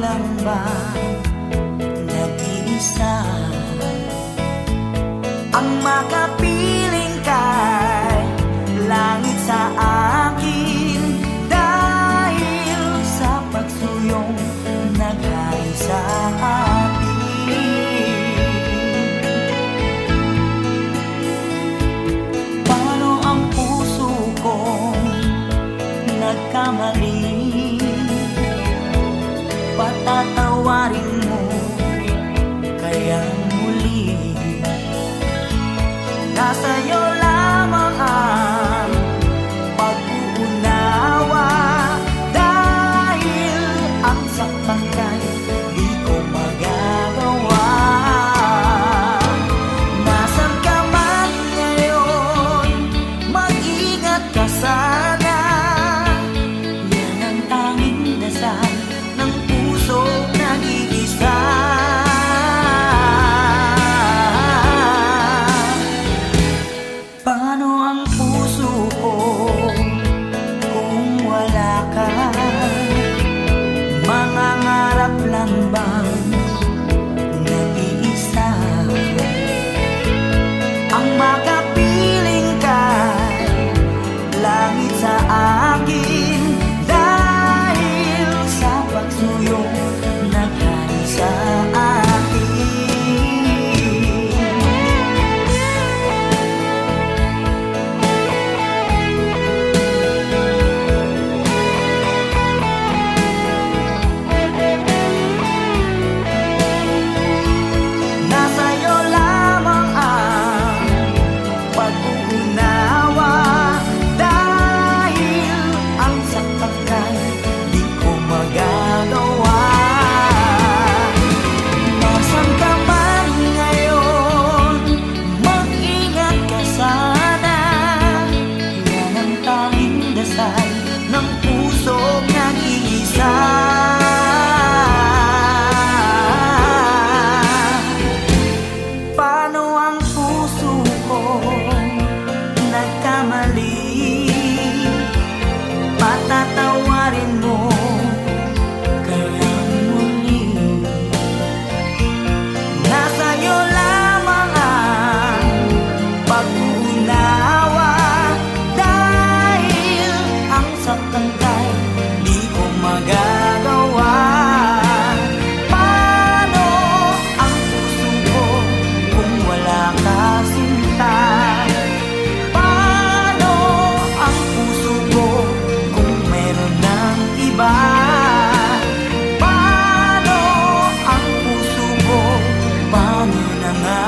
lang ba nag-iisa ang makapiling kay langit sa akin dahil sa pagsuyong naghari sa atin. Paano ang puso kong nagkamali? Patatawarin mo kaya muli. Nasa'yo lamang ang pag-uunawa dahil ang saktan kay di ko magagawa. Nasaan ka man ngayon, mag-ingat ka sana. Yan ang tanging dasal ng puso nag-iisa. Paano ang puso ko kung wala ka? Mangangarap lang bang nag-iisa ang makapiling kay langit sa akin dahil sa pagsuyong naghari sa akin. Nasa'yo lamang ang pag-uunawa dahil ang saktan kay di ko magagawa. Nasaan ka man ngayon, mag-ingat ka sana. Yan ang tanging dasal ng pusong nag-iisa. Paano ang puso ko nagkamali? Patatawarin mo kaya muli. Nasa'yo lamang ang pag-uunawa dahil ang saktan kay di ko magagawa. Paano ang puso ko kung wala ka sinta? Paano ang puso ko kung meron ng iba? Paano ang puso ko? Paano na nga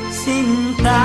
sinta?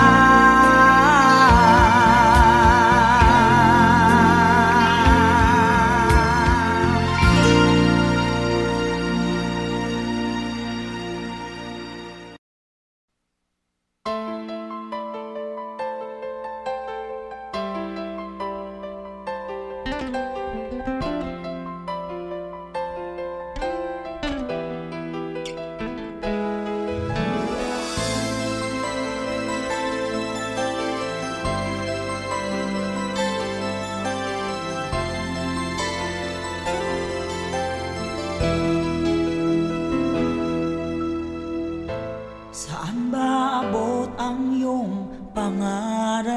Saan ba abot ang iyong pangarap?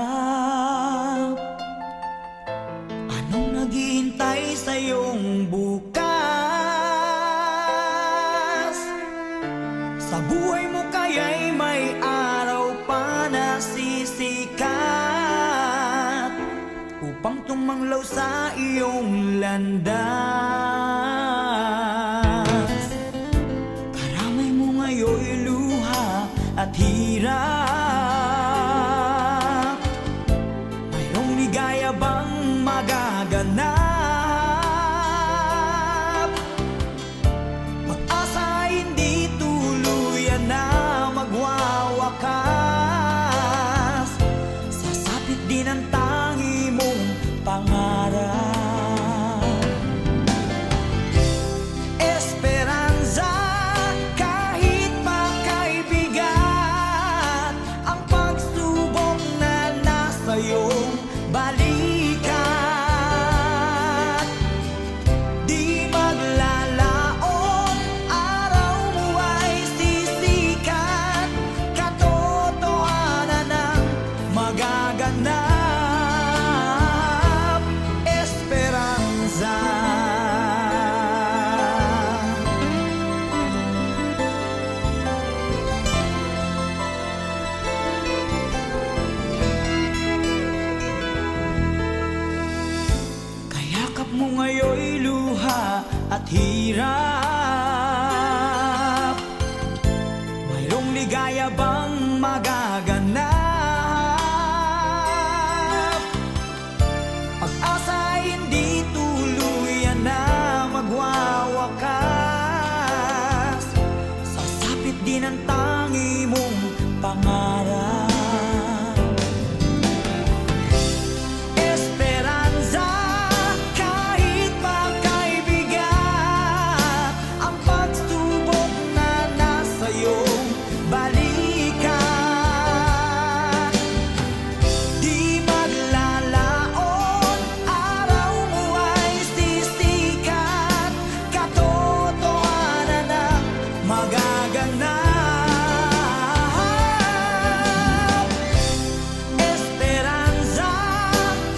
Anong naghihintay sa iyong bukas? Sa buhay mo kaya'y may araw pa na sisikat upang tumanglaw sa iyong landas. Karamay mo ngayon'y luha at hirap. Mayroong ligaya bang magaganap? Pag-asa hindi tuluyan na magwawakas. Sasapit din ang tangi mong pangarap. Esperanza, kahit makaibigat ang pagsubok na nasa iyong balikat. Di mag at hirap. Mayroong ligaya bang magaganap? Pag-asa hindi tuluyan na magwawakas. Sasapit din ang tangi mong pangarap. Esperanza, kahit makaibigan, ang pagsubok na nasa iyong balikan. Di maglalaon, araw mo ay sisikat, katotohanan ang magaganap. Esperanza,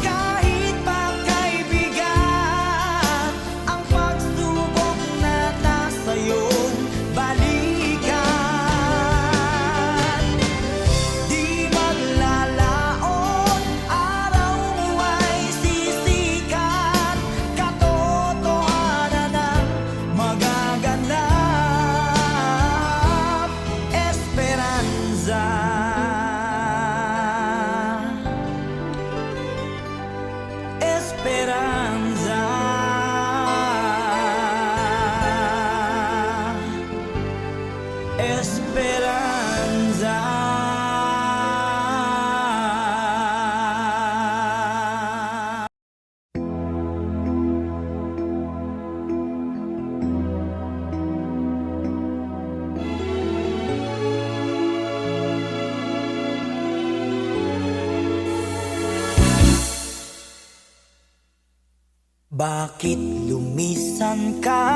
kahit makaibigan, ang pagsubok na nasa iyong balikan. Di maglalaon, araw mo ay sisikat, katotohanan ang magaganap. Esperanza. Esperanza. Esperanza. Bakit lumisan ka?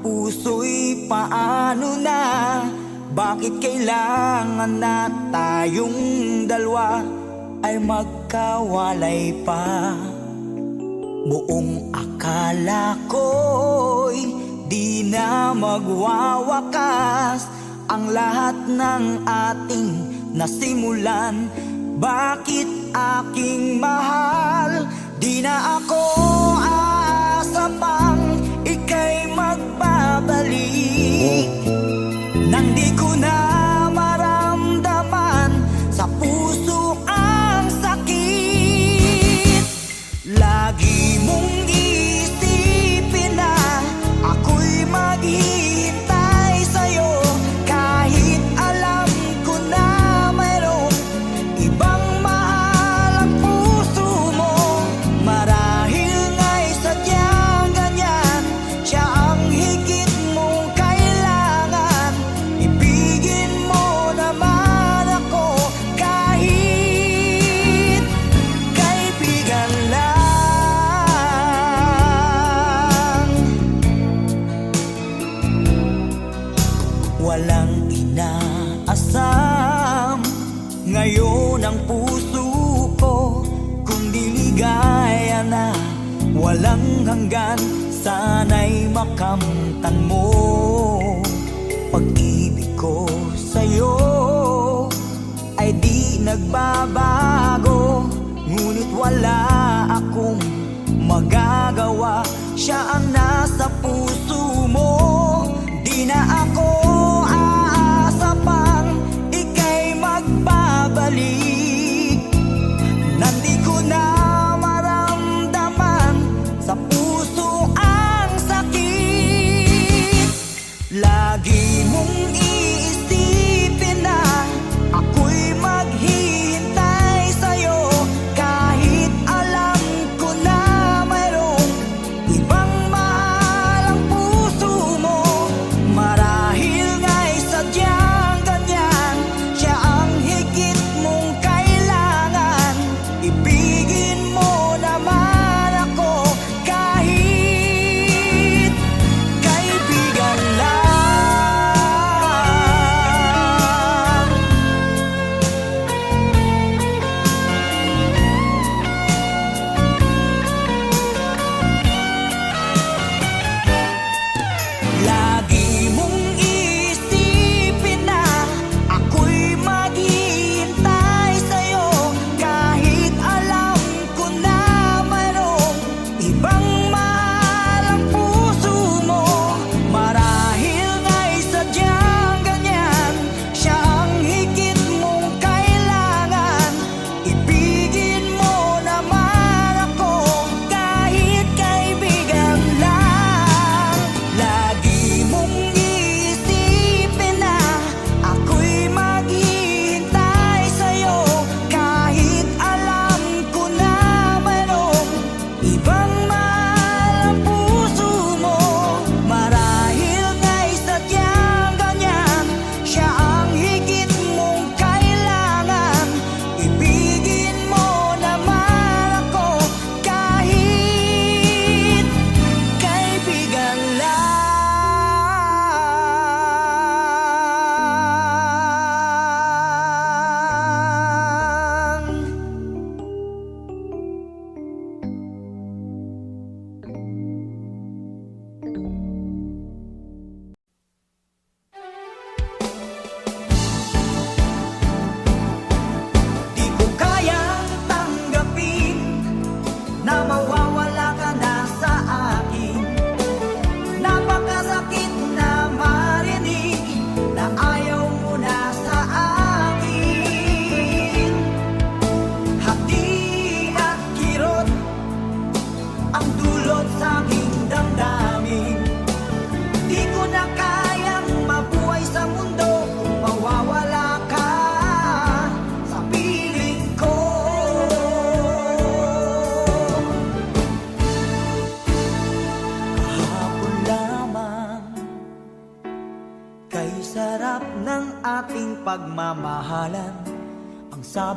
Puso'y paano na? Bakit kailangan na tayong dalawa ay magkawalay pa? Buong akala ko'y di na magwawakas ang lahat ng ating nasimulan. Bakit aking mahal? Di na ako aasa pang ika'y magbabalik, nang di ko na maramdaman sa puso ang sakit. Lagi mong isipin na ako'y maghihintay sa'yo, kahit alam ko na mayroong ibang mahal ang puso mo. Marahil nga'y sadyang ganyan, siya ang higit mong kailangan. Ibigin mo naman ako kahit kaibigan lang. Walang inaasam ngayon ang puso ko, kung diligaya na walang hanggan, sana'y makamtan mo. Pag-ibig ko sa'yo ay di nagbabago, ngunit wala akong magagawa. Siya ang nasa puso mo. Di na ako aasa pang ika'y magbabalik, nandi ko na maramdaman sa puso ang sakit. Lagi mong iisipin na ako'y maghihintay sa'yo, kahit alam ko na mayroong ibang mahal ang puso mo. Marahil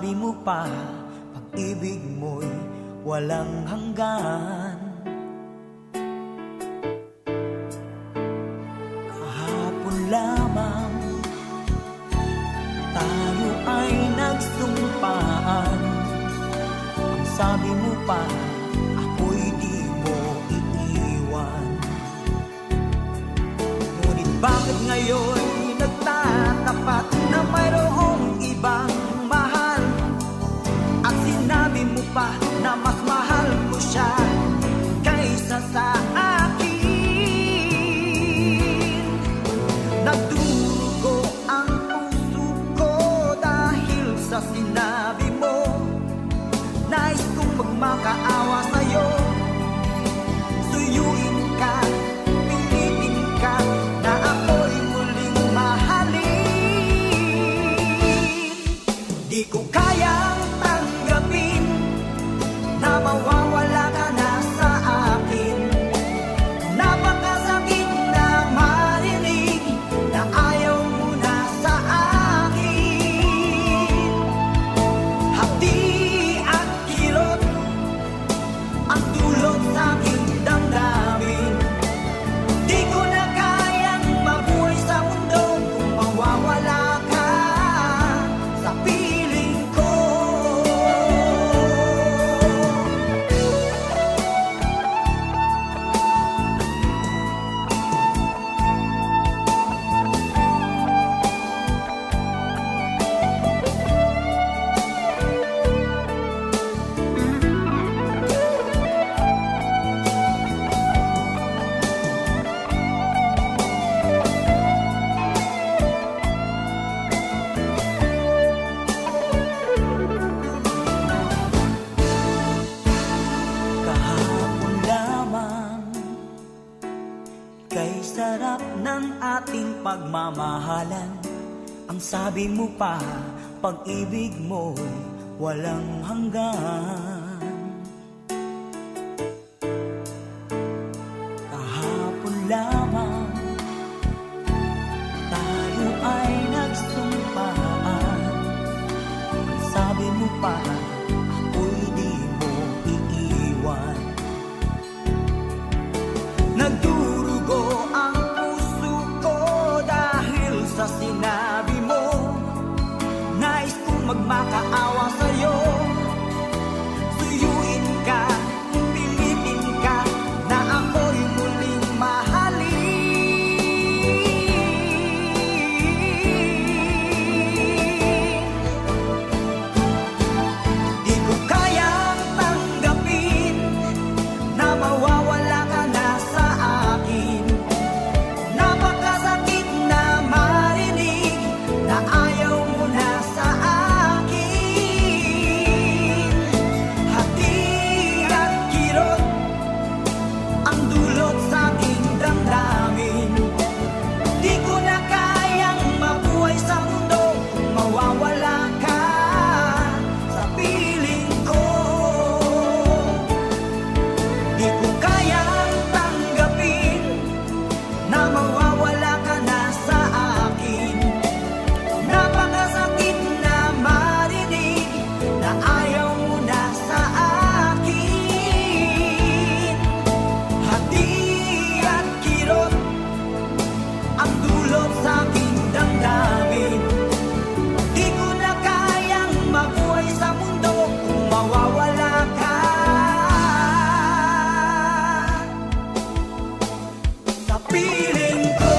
sabi mo pa, pag-ibig mo'y walang hanggan. Kahapon lamang tayo ay nagsumpaan. Ang sabi mo pa, ako'y di mo iiwan. Ngunit bakit ngayon nagtatapat na mayroong ibang mahal? At sinabi mo pa na mas mahal mo siya kaysa sa akin. Nagdurugo ang puso ko dahil sa sinabi mo. Nais kong magmakaawa sa'yo, suyuin ka, pilitin ka, na ako'y muling mahalin. Di ko kayang tanggapin na mawawala ka na sa akin. Napakasakit na marinig na ayaw mo na sa akin. Hapdi at kirot ang dulot sa aking damdamin. Di ko na kayang mabuhay sa mundo kung mawawala ka sa piling ko. Kahapon lamang, kay sarap ng ating pagmamahalan. Ang sabi mo pa, pag-ibig mo'y walang hanggan. Kahapon lamang tayo ay nagsumpaan. Ang sabi mo pa, ako'y di mo iiwan. Nagdurugo ang puso ko dahil sa sinabi mo. Nais kong magmakaawa sa'yo, suyuin ka, pilitin ka, na ako'y muling mahalin. Di ko kayang tanggapin na mawawala ka na sa akin. Napakasakit na marinig na ayaw mo na sa akin. Hati at kirot ang dulot sa aking damdamin. Di ko na kayang mabuhay sa mundo kung mawawala ka sa piling ko. Di ko kayang tanggapin na mawawala ka na sa akin. Napakasakit na marinig na ayaw mo na sa akin. Hati at kirot ang dulot sa aking damdamin. Di ko na kayang mabuhay sa mundo kung mawawala ka sa piling ko.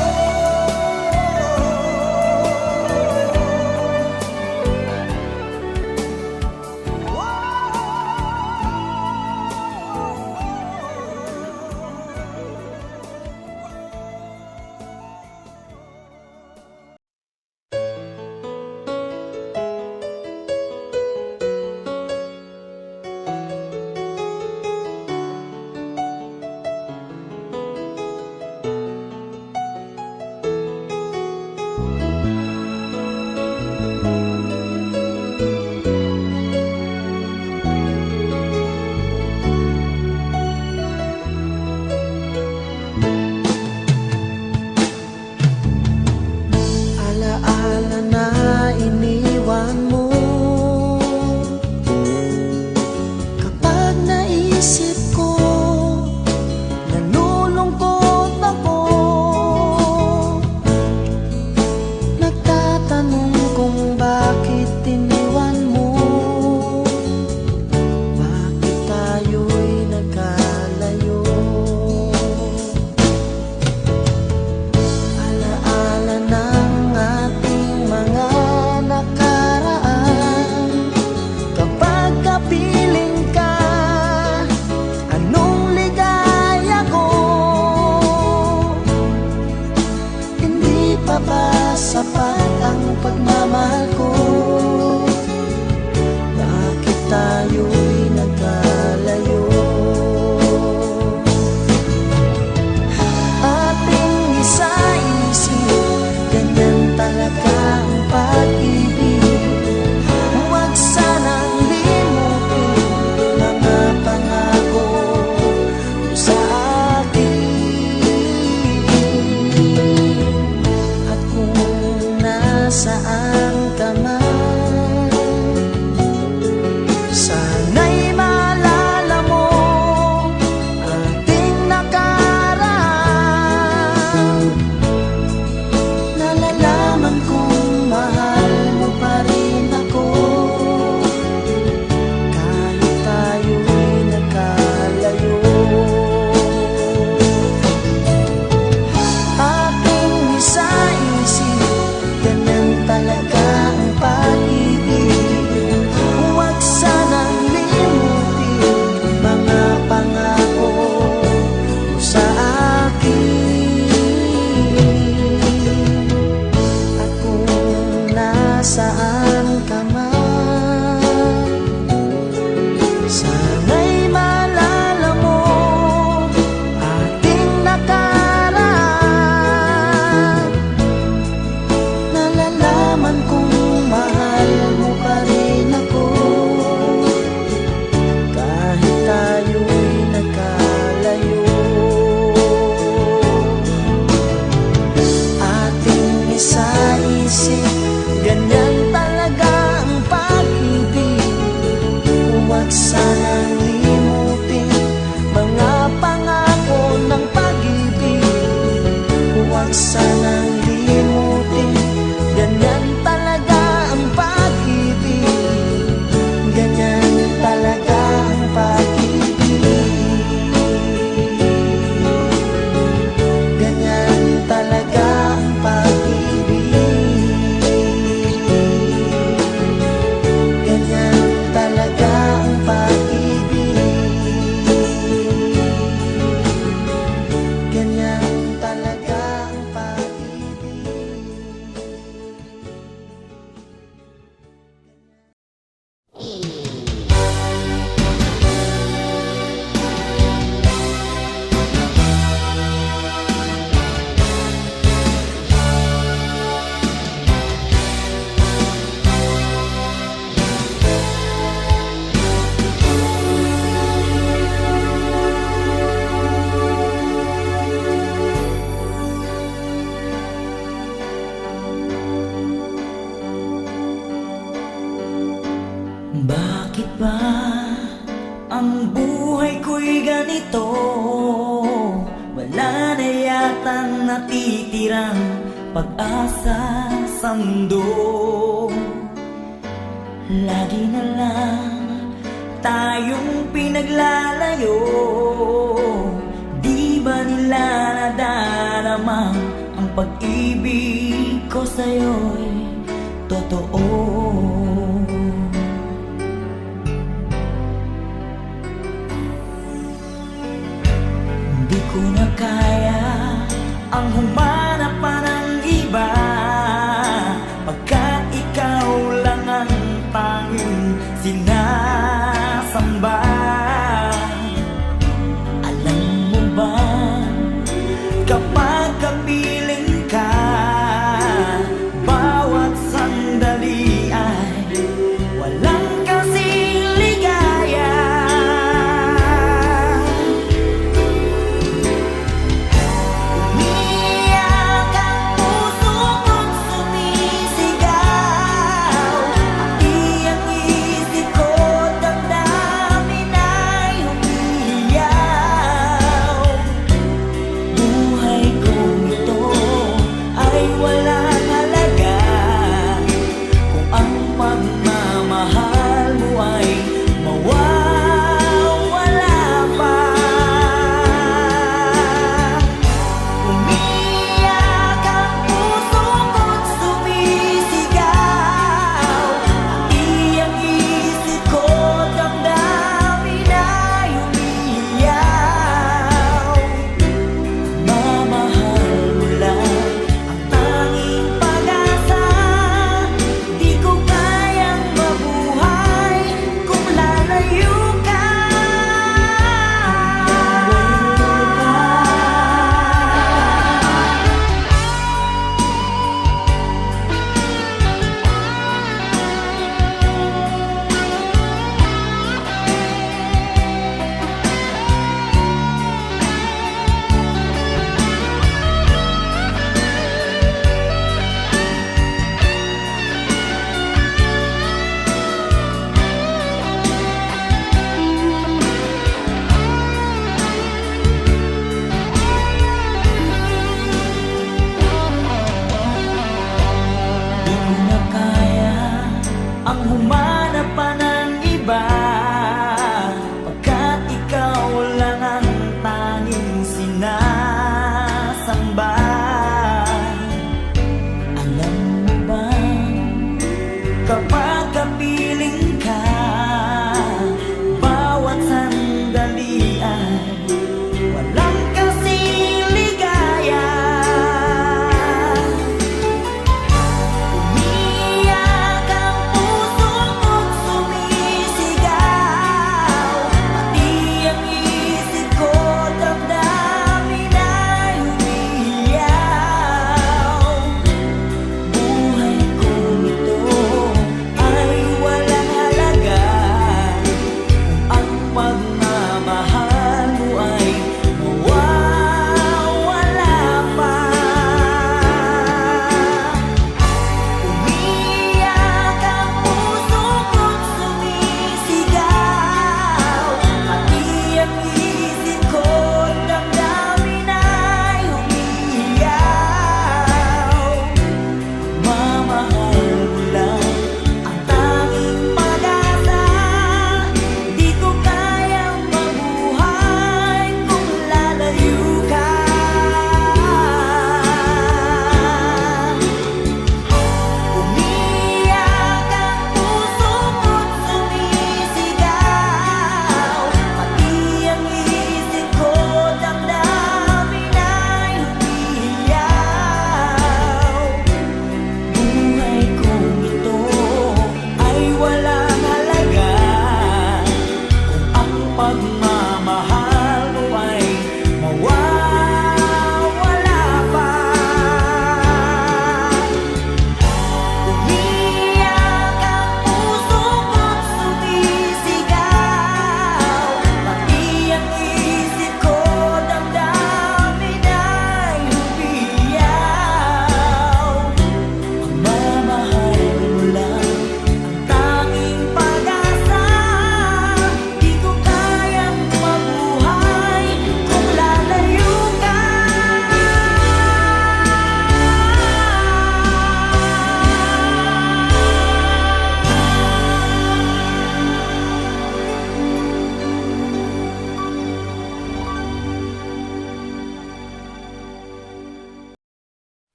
Bakit ba ang buhay ko'y ganito? Wala na yatang natitirang pag-asa sa mundo. Lagi na lang tayong pinaglalayo. Di ba nila nadarama ang pag-ibig ko sa'yo'y totoo? Di ko na kaya ang humanap pa ng iba, pagkat ikaw lang ang tanging sinasamba. Alam mo ba, kapag kapiling ka, bawat sandali ay walang kasing ligaya. Umiiyak ang puso ko't sumisigaw, pati ang isip ko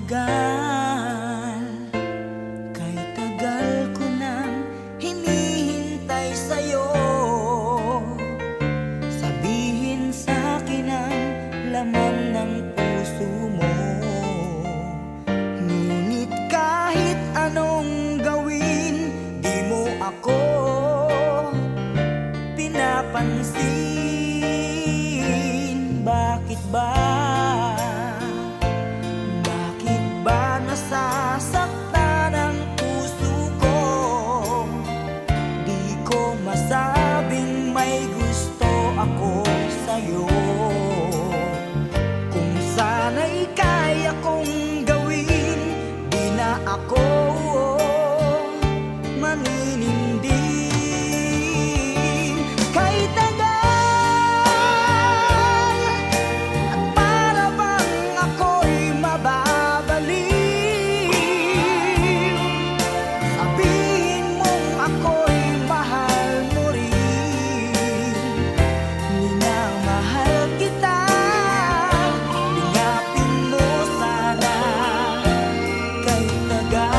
tagal, kay tagal ko nang hinihintay sa'yo. Sabihin sa'kin ang laman ng puso mo. Ngunit kahit anong gawin, di mo ako pinapansin. Bakit ba? Bakit ba nasasaktan ang puso ko? Di ko masabing may gusto ako sa'yo. Kung sana'y kaya kong gawin, di na ako maninindig. Kay tagal, at para bang ako'y mababaliw. Sabihin mong ako'y mahal mo rin. Minamahal kita, lingapin mo sana. Kay tagal,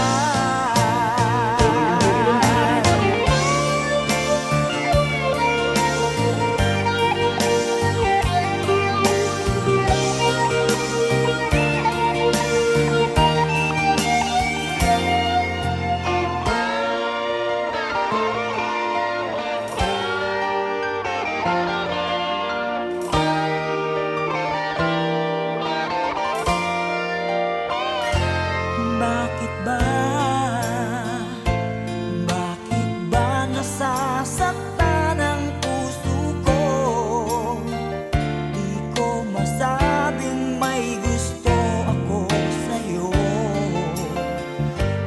bakit ba? Bakit ba nasasaktan ang puso ko? Di ko masabing may gusto ako sa'yo.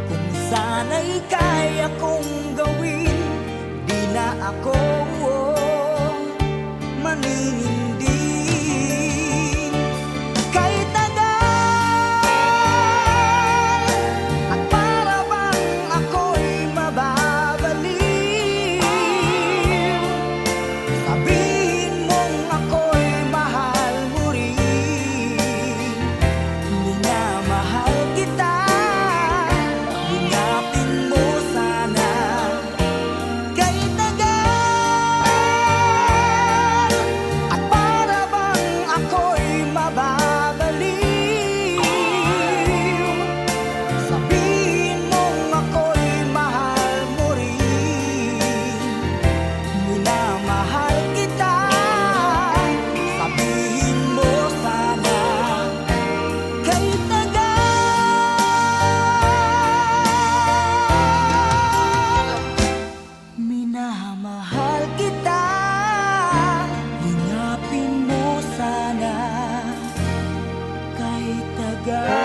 Kung sana'y kaya kong gawin, di na ako maninindig. Kay tagal, at para bang ako'y mababaliw. Sabihin mong ako'y mahal mo rin. Minamahal kita, lingapin mo sana. Kay tagal, at para bang ako'y mababaliw. Sabihin mong ako'y mahal mo rin. Minamahal kita, sabihin mo sana. Kay tagal, minamahal kita, lingapin mo sana. Kay tagal.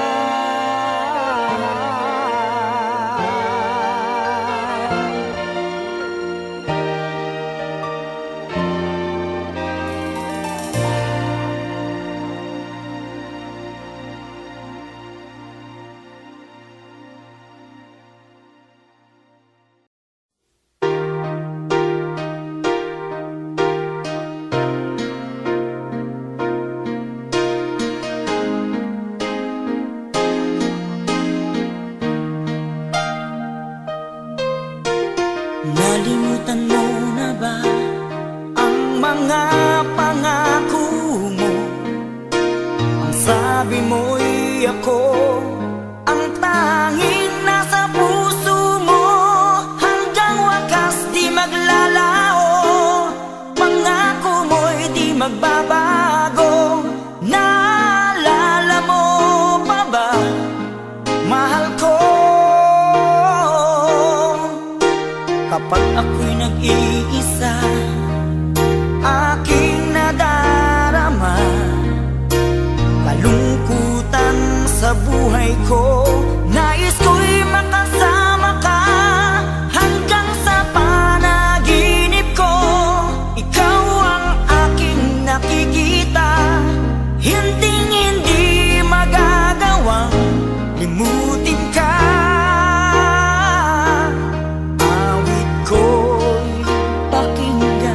Nalimutan mo na ba ang mga pangako mo? Ang sabi mo'y ako ang tanging nasa puso mo. Hanggang wakas di maglalao, pangako mo'y di magbabago. Naalala mo pa ba, mahal ko? Kapag ako'y nag-iisa, aking nadarama kalungkutan sa buhay ko. Nais ko'y makasama ka hanggang sa panaginip ko. Ikaw ang aking nakikita, hinding-hindi magagawang limutin ka. Awit ko'y pakinggan,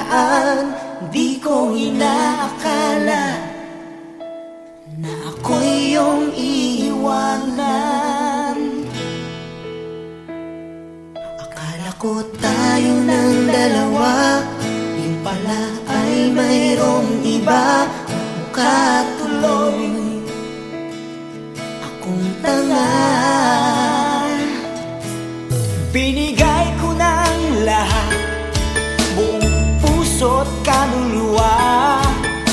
nilaan. Di ko inaakala na ako'y iyong iiwanan. Akala ko tayo ng dalawa, yung pala ay mayroong iba. Mukha tuloy akong tanga. Binigay ko ng lahat, buong puso't kaluluwa.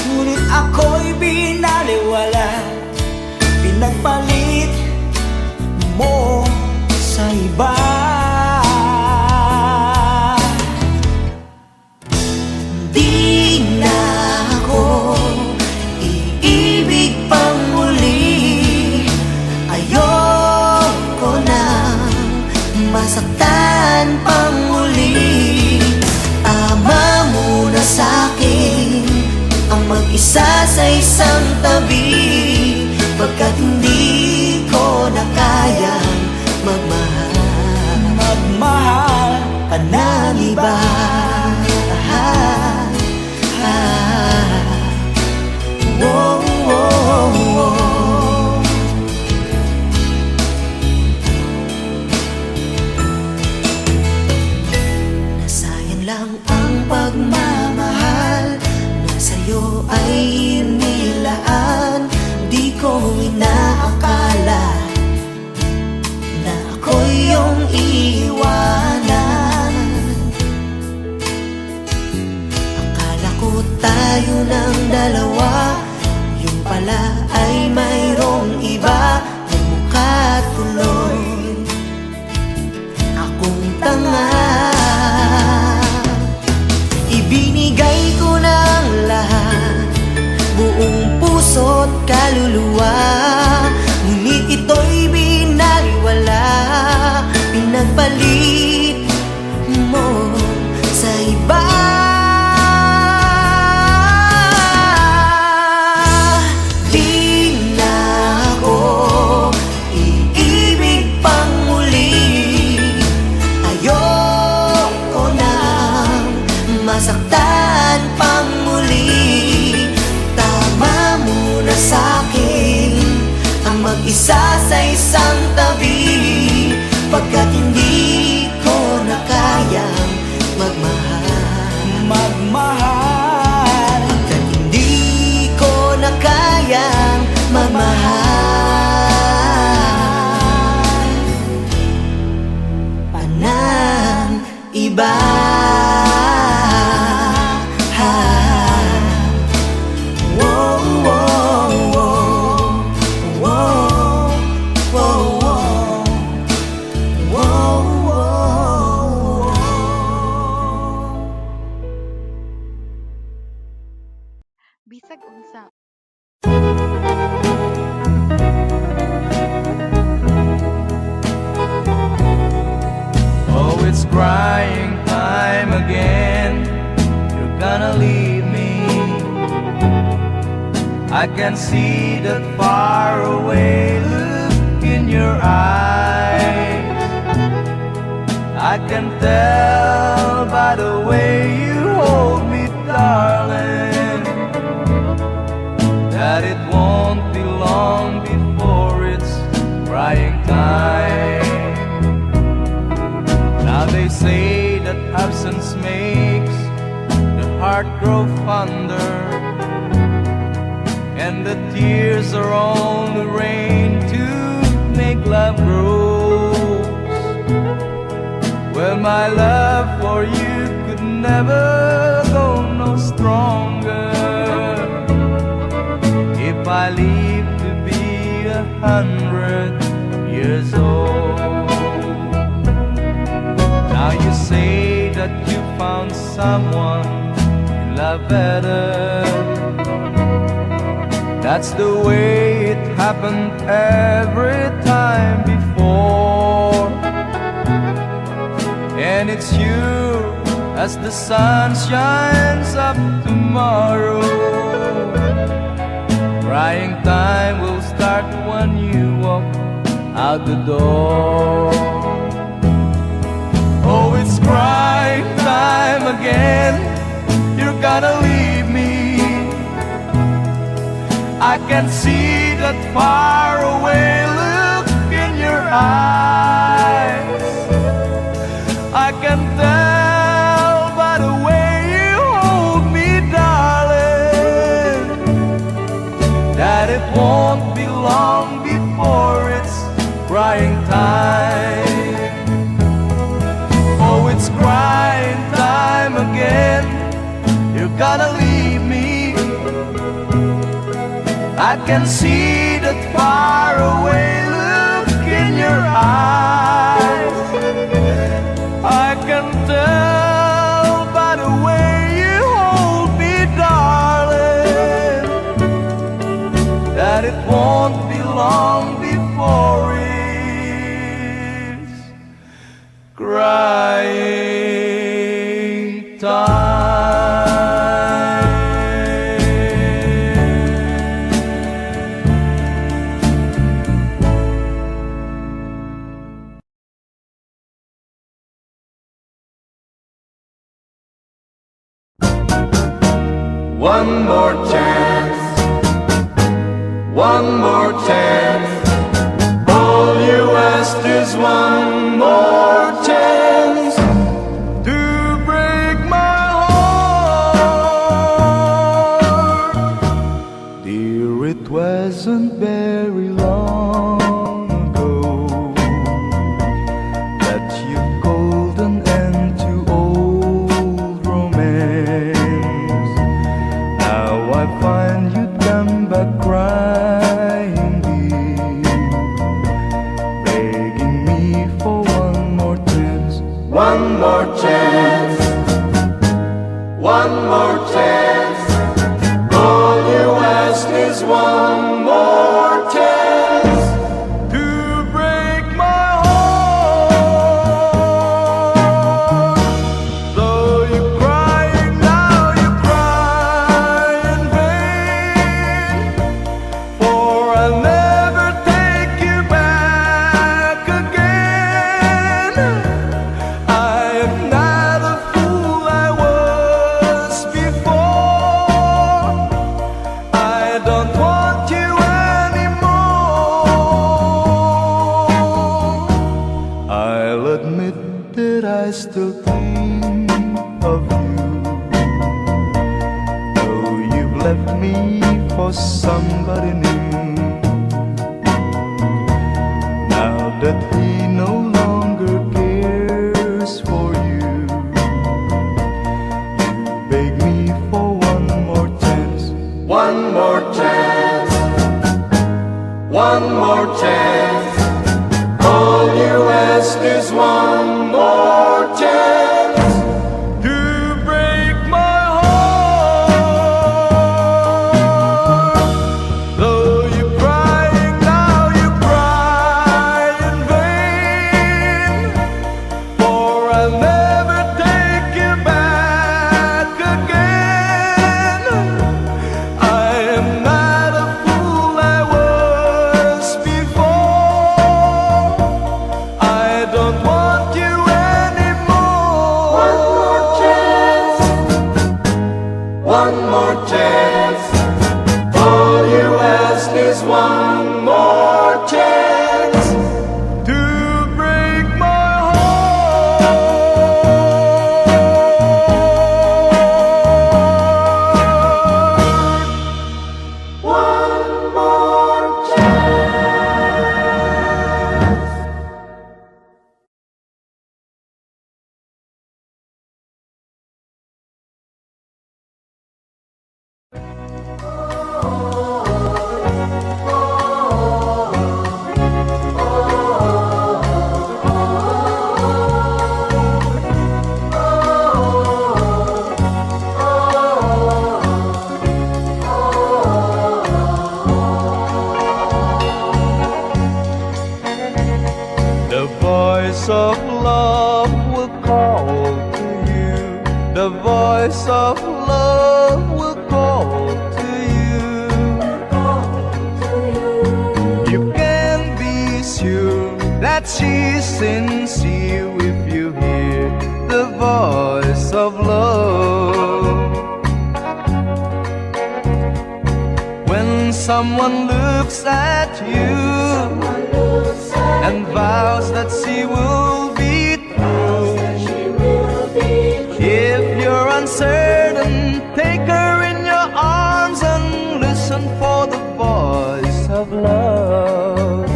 Ngunit ako'y binaliwala, pinagpalit mo sa iba. Di na ako iibig pang muli. Ayoko na masaktan pang muli. Tama muna sa'kin ang mag-isa sa isang tabi, pagkat hindi ko na kayang magmahal ka ng iba. Whoa, whoa, whoa. Nasayang lang ang pagmamahal na sa'yo ay inilaan. Di ko inaakala na ako'y iyong iiwanan. Akala ko tayo ng dalawa, yung pala ay mayroong iba. Ang mukha tuloy akong tanga. Ibinigay ko ng lahat, buong puso't kaluluwa. Ngunit ito'y binaliwala, pinagpalit mo sa iba. Di na ako iibig pang muli. Ayoko na masaktan pang muli. Tama muna sa'kin ang mag-isa sa isang tabi, pagkat hindi ko na kayang magmahal. Pagkat hindi ko na kayang magmahal pa ng iba. Bisag unsa. Oh, it's crying time again. You're gonna leave me. I can see that far away look in your eyes. I can tell by the way you hold me, darling, that it won't be long before it's crying time. Now they say that absence makes the heart grow fonder, and the tears are only rain to make love grows. Well, my love for you could never go no stronger if I live to be 100 years old. Now you say that you found someone you love better. That's the way it happened every time before. And it's you as the sun shines up tomorrow. Crying time will start when you walk out the door. Oh, it's crying time again. gonna leave me. I can see that far away look in your eyes. I can tell by the way you hold me, darling, that it won't be long before it's crying time. Oh, it's crying time again. You're gonna leave me. I can see that far away look in your eyes. I can tell by the way you hold me, darling, that it won't be long before it's crying time. One more chance, one more chance. All you ask is one more chance to break my heart. Dear, it wasn't very long ago that you called an end to old romance. Now I find you come back crying, dear, begging me for one more chance. One more chance, one more chance. All you ask is one more chance to break my heart. Though you're crying now, you cry in vain, for I'll never take you back again. I am not a fool I was before. I don't want you anymore. I'll admit that I still think of you, though you've left me for somebody new. Now that he no longer cares for you, you beg me for one more chance. One more chance, one more chance. All you ask is one more chance to break my heart. Though you're crying now, you cry in vain, for I'll never take you back again. I am not a fool I was before. I don't want you anymore. One more chance, one more chance. All you ask is one more chance to break my heart. One more chance. The voice of love will call to you. The voice of love will call to you. You can be sure that she's sincere if you hear the voice of love. someone looks at you and vows that she will be true. If you're uncertain, take her in your arms and listen for the voice of love.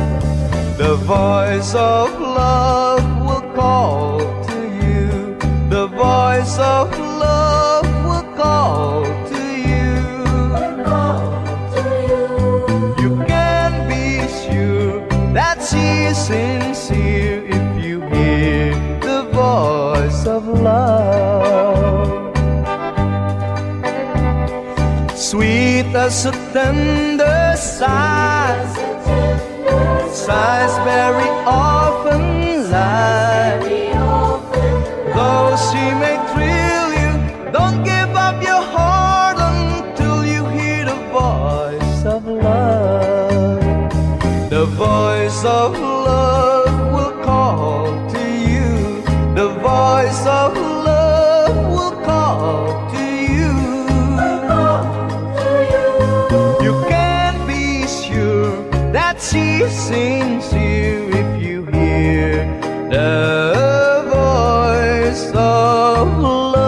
The voice of love will call to you. The voice of love will call to you. You can be sure that she's sincere if you hear the voice of love. Sweet as a tender sigh, sighs very often lie. Though she may thrill you, don't give up your heart until you hear the voice of love. The voice of love will call to you. The voice of love will call to you. You can be sure that she's sincere if you hear the voice of love.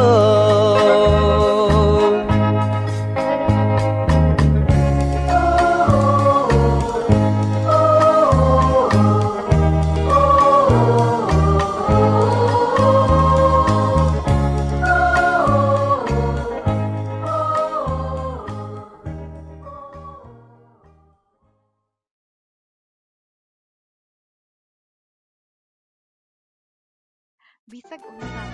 Bisag og mahal.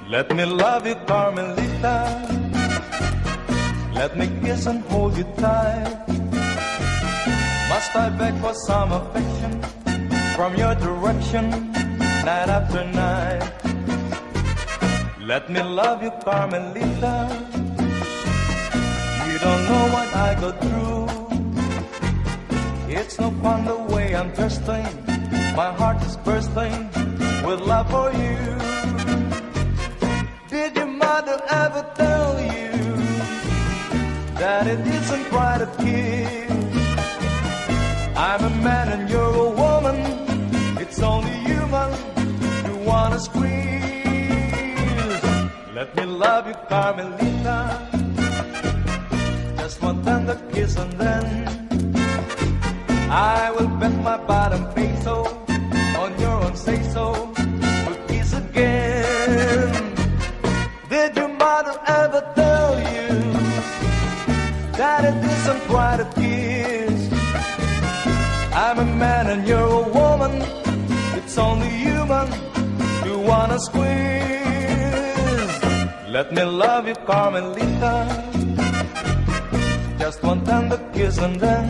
Let me love you, Carmelita. Let me kiss and hold you tight. Must I beg for some affection from your direction, night after night? Let me love you, Carmelita. You don't know what I go through. It's no fun the way I'm thirsting. My heart is bursting with love for you. Did your mother ever tell you that it isn't right to kiss? I'm a man and you're a woman. It's only human you wanna squeeze. Let me love you, Carmelita. Just one tender kiss and then I will bet my bottom peso on your own say-so. We'll kiss again. Did your mother ever tell you that it isn't right to kiss? I'm a man and you're a woman. It's only human you wanna squeeze. Let me love you, Carmelita. Just one tender kiss and then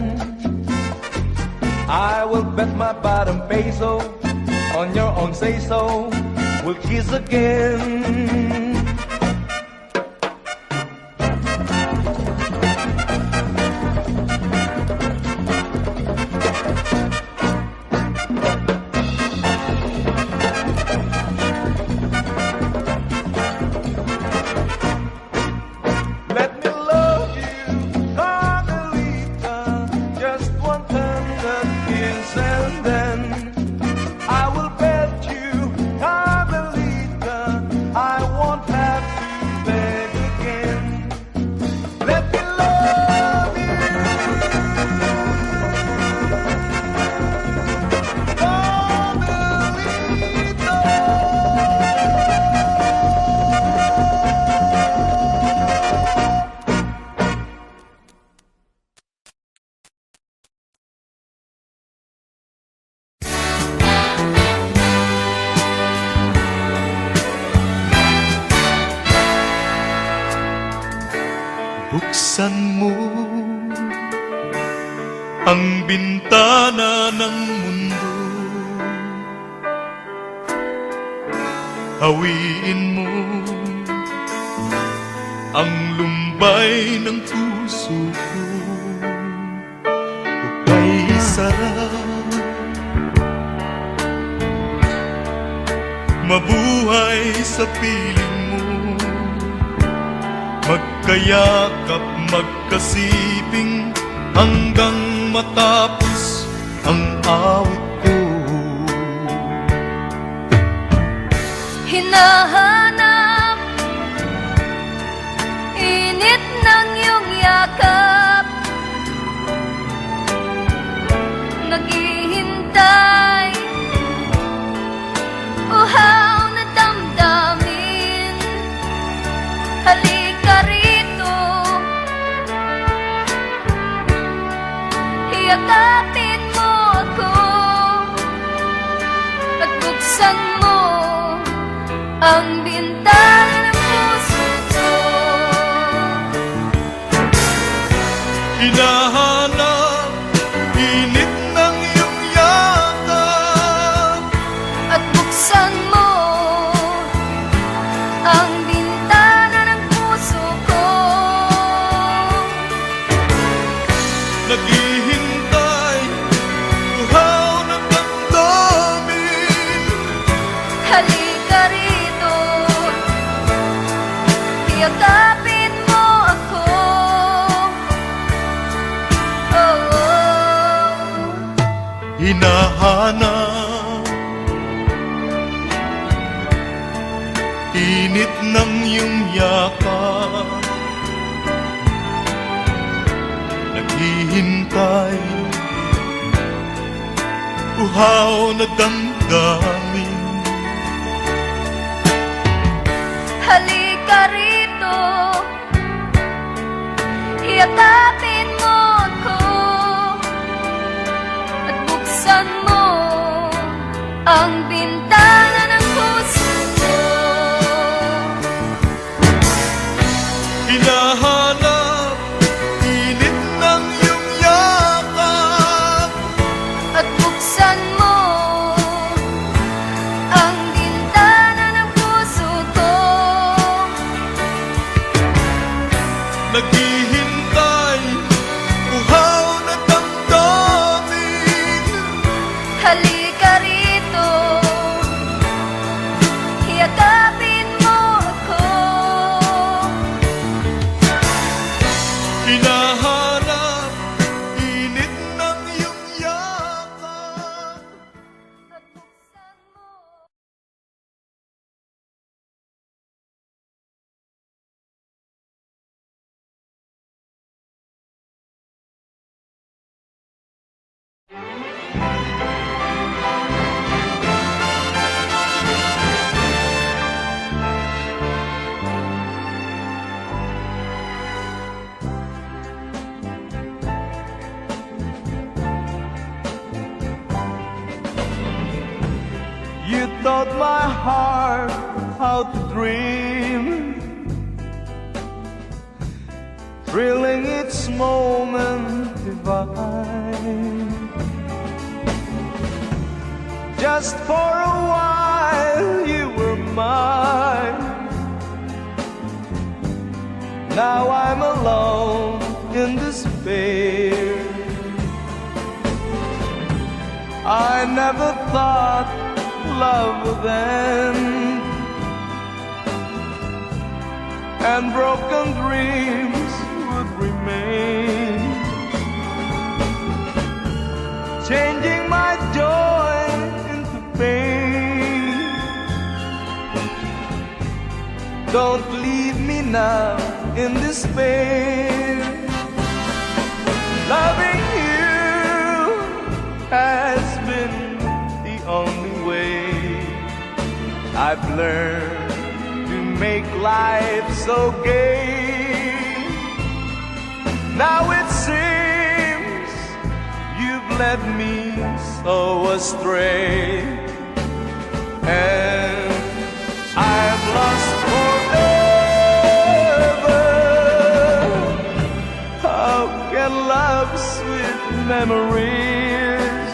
I will bet my bottom peso on your own say-so. We'll kiss again. Buksan mo ang bintana ng mundo. Hawiin mo ang lumbay ng puso ko. Ukay sarap mabuhay sa piling mo. Magkayakap, magkasiping hanggang matapos ang awit ko. Hinahanap init ng iyong yakap, naghihintay uhaw na damdamin. Halika rito, yakapin mo ako at buksan mo ang bintana ng puso ko. Hinahanap init ng iyong yakap At buksan mo ang bintana ng puso ko. naghihintay, uhaw na damdamin. Halika rito, yakapin mo ako. Oh, Hinahanap init ng iyong yakap, naghihintay, uhaw na damdamin. halika rito, yakapin mo ako at buksan mo ang bintana ng puso ko. Hinahanap init ng iyong yakap, At buksan mo ang bintana ng puso ko. naghihintay, uhaw na damdamin. Halika rito, yakapin mo ako. Hinahanap init ng iyong yakap. At buksan mo. You taught my heart how to dream, thrilling each moment divine. Just for a while you were mine. Now I'm alone in despair. I never thought love would end, and broken dreams would remain, changing my joy into pain. Don't leave me now in despair. Loving you has been the only way I've learned to make life so gay. Now it seems you've led me so astray, and I'm lost forever. How can love's sweet memories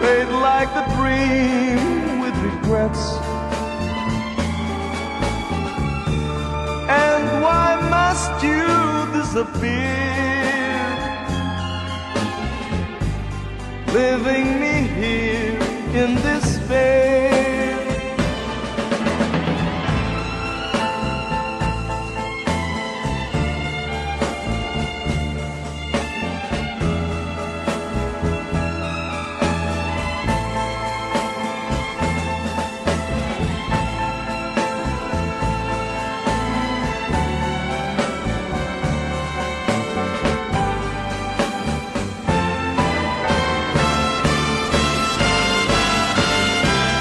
fade like a dream with regrets? And why must you disappear, leaving me here in in despair.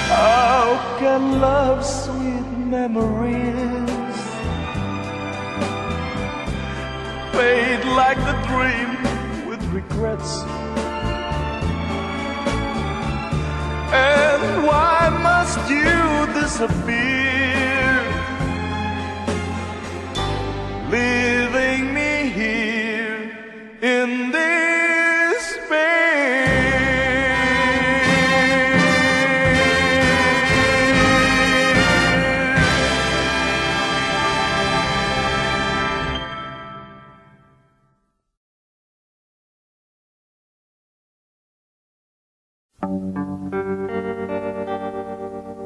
How can love's sweet memories fade like the dream with regrets? And why must you disappear, leaving me here in despair?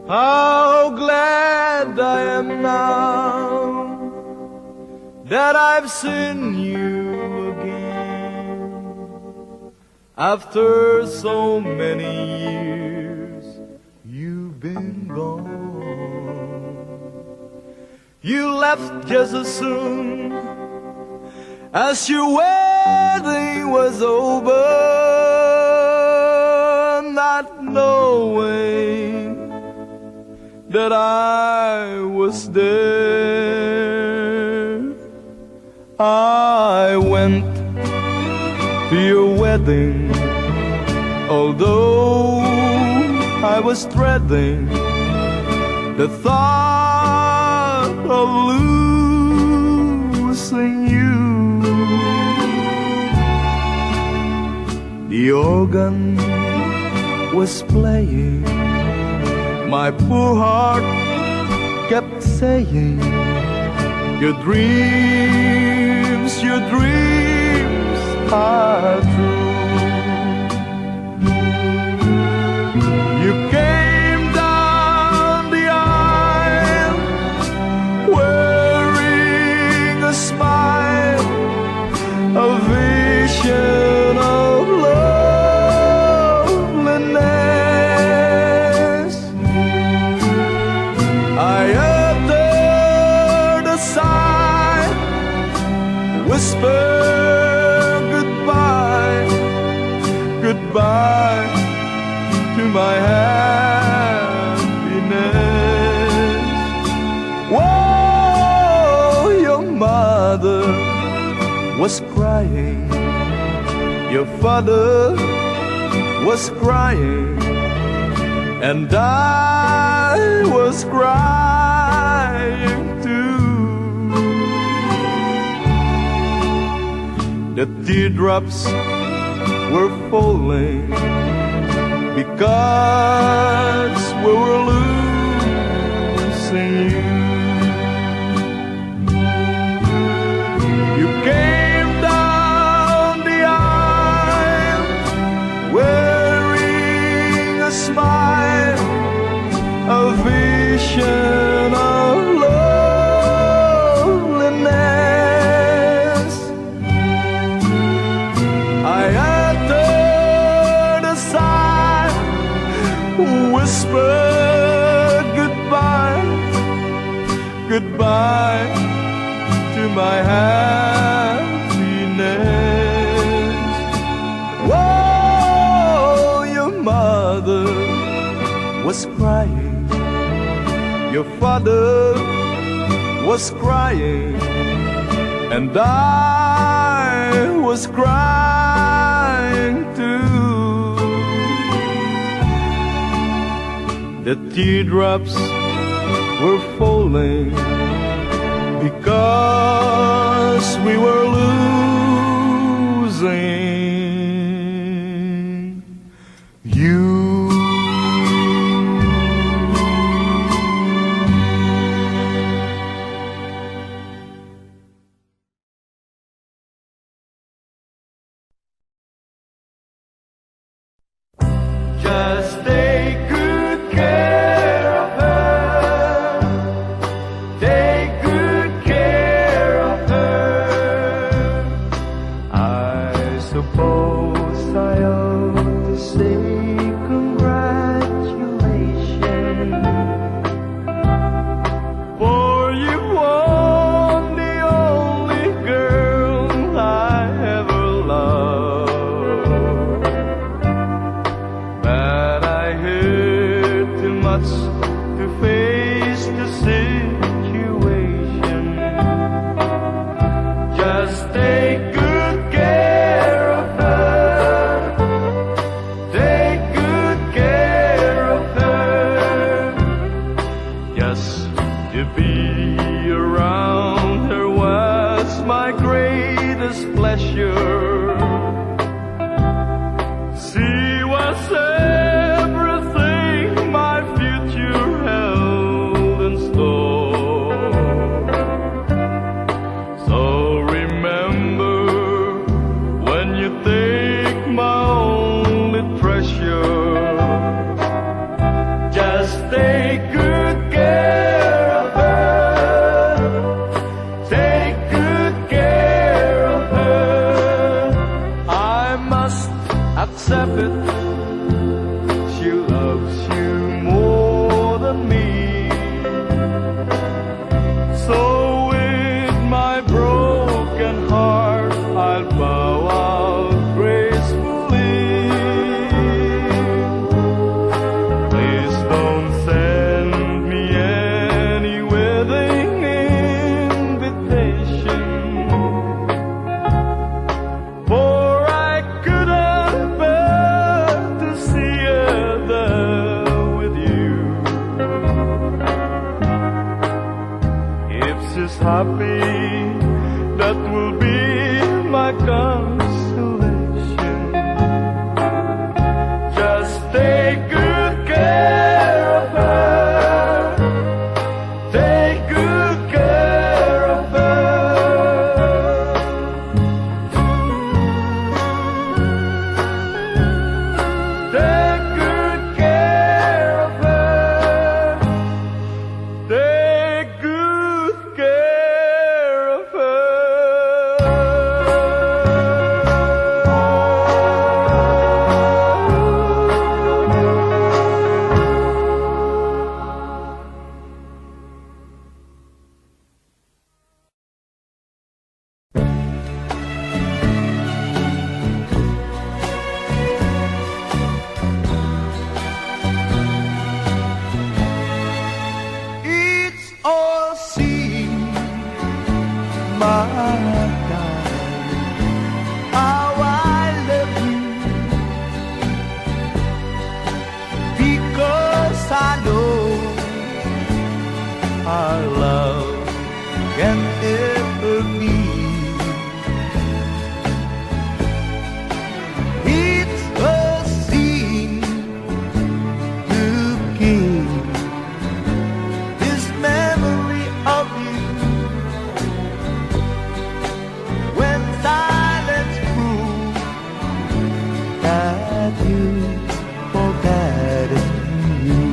How glad I am now that I've seen you again. After so many years, you've been gone. You left just as soon as your wedding was over, not knowing that I was there. I went to your wedding, although I was dreading the thought of losing you. The organ was playing, my poor heart kept saying, your dreams are true. You came down the aisle wearing a smile, a vision of loveliness. I uttered a sigh, whispered goodbye, goodbye to my happiness. Whoa, your mother was crying, your father was crying, and I was crying too. The teardrops were falling because we were losing you. You came down the aisle wearing a smile, a vision of loveliness. I uttered a sigh, whispered goodbye, goodbye to my happiness. Whoa, your mother was crying, your father was crying, and I was crying too. The teardrops were falling because we were losing you. Just take much to face the situation. Just take good care of her. Take good care of her. Just to be around her was my greatest pleasure. She was everything my future held in store. So remember, when you take my only treasure, just take good care of her. Take good care of her. I must accept it. She loves you more than me. So with my broken heart, I'll bow out gracefully. Please don't send me any wedding invitation, for I couldn't bear to see her there with you. If she's happy, that will be my consolation. Just take good care of her. Take good care of her. Take good care of her. Take good care of her. It's all seen, my darling, how I love you, because I know our love can never be. It's a sin to keep this memory of you when silence proves that you've forgotten me.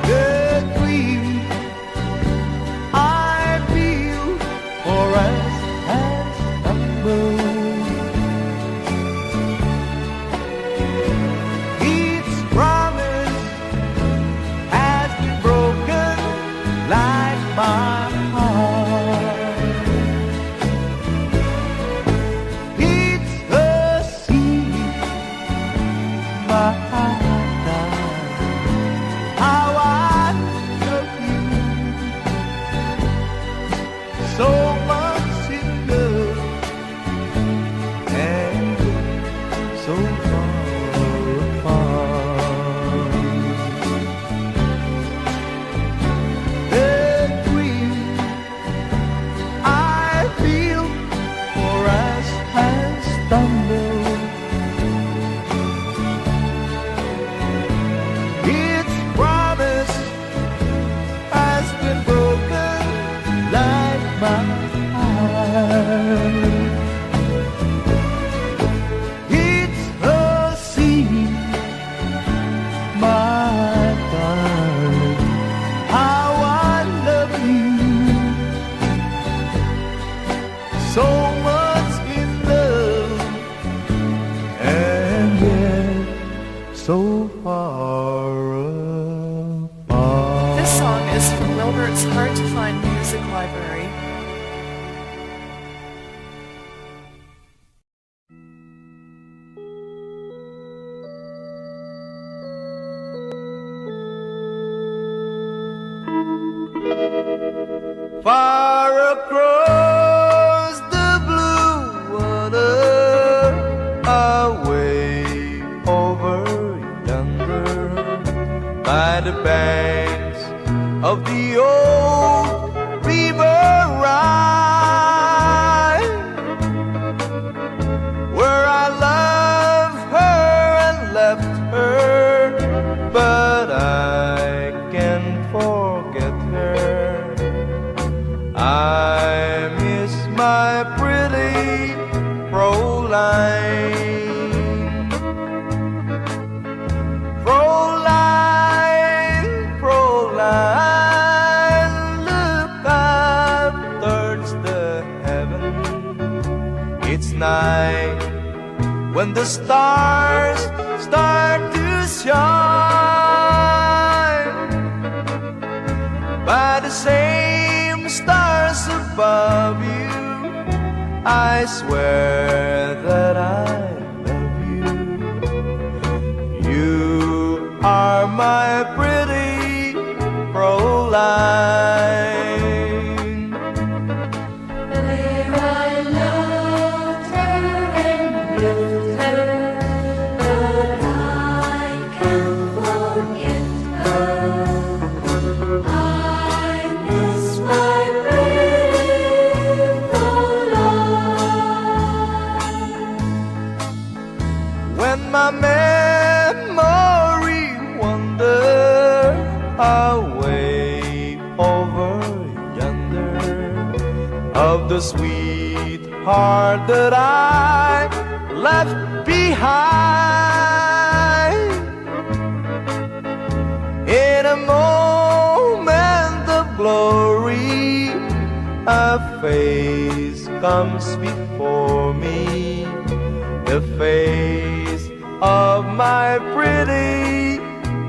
The grief I feel for us has stumbled. Each promise has been broken like my heart. It's a sin, my darling, how I love you, so much in love and so far apart. The grief I feel for us has stumbled. Its promise has been broken like my heart. It's a sin, my darling, how I love you, so much in love and yet so far apart. This song is from Wilbert's Hard to Find Music Library. by the banks of the old river Rhine, where I loved her and left her, but I can't forget her. I miss my pretty Fräulein. Fräulein, Fräulein, look up towards the heaven. It's night when the stars start to shine. By the same stars above you, I swear that I love you. You are my pretty Fräulein. There I loved her and lived her, but I can't forget her. I miss my pretty Fräulein. When my memory wander away over yonder, of the sweetheart that I left behind, in a moment of glory, a face comes before me, the face of my pretty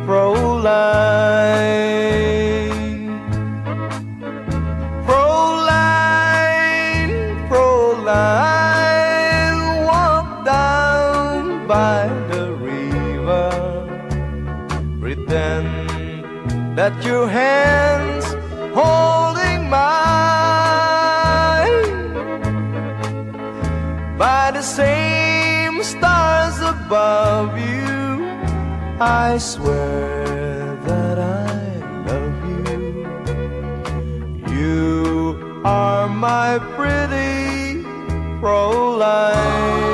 Fräulein. Fräulein, Fräulein, walk down by the river, pretend that your hands holding mine. By the same stars above you, I swear that I love you. You are my pretty Fräulein.